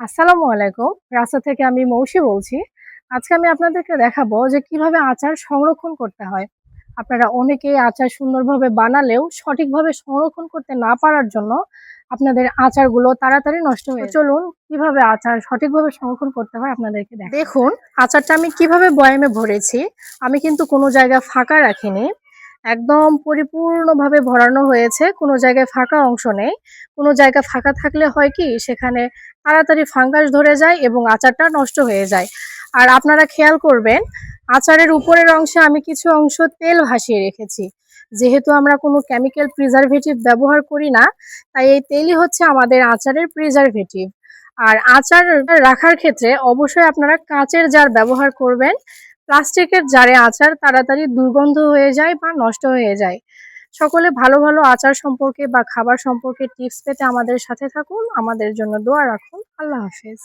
আসসালামু আলাইকুম। রাস্তা থেকে আমি মৌসি বলছি। আজকে আমি আপনাদেরকে দেখাবো যে কিভাবে আচার সংরক্ষণ করতে হয়। আপনারা অনেকেই আচার সুন্দরভাবে বানালেও সঠিকভাবে সংরক্ষণ করতে না পারার জন্য আপনাদের আচারগুলো তাড়াতাড়ি নষ্ট হয়ে যায়। চলুন কিভাবে আচার সঠিকভাবে সংরক্ষণ করতে হয় আপনাদেরকে দেখাই। দেখুন আচারটা আমি কিভাবে বয়ামে ভরেছি। আমি কিন্তু কোনো জায়গা ফাঁকা রাখিনি। একদম পরিপূর্ণভাবে ভরানো হয়েছে। কোনো জায়গায় ফাঁকা অংশ নেই। কোনো জায়গা ফাঁকা থাকলে হয় কি সেখানে তাড়াতাড়ি ফাঙ্গাস ধরে যায় এবং আচারটা নষ্ট হয়ে যায়। আর আপনারা খেয়াল করবেন আচারের উপরের অংশে আমি কিছু অংশ তেল ভাসিয়ে রেখেছি। যেহেতু আমরা কোনো কেমিক্যাল প্রিজারভেটিভ ব্যবহার করি না, তাই এই তেলই হচ্ছে আমাদের আচারের প্রিজারভেটিভ। আর আচার রাখার ক্ষেত্রে অবশ্যই আপনারা কাঁচের জার ব্যবহার করবেন। প্লাস্টিকের জারে আচার তাড়াতাড়ি দুর্গন্ধ হয়ে যায় বা নষ্ট হয়ে যায়। সকলে ভালো ভালো আচার সম্পর্কে বা খাবার সম্পর্কে টিপস পেতে আমাদের সাথে থাকুন। আমাদের জন্য দোয়া রাখুন। আল্লাহ হাফেজ।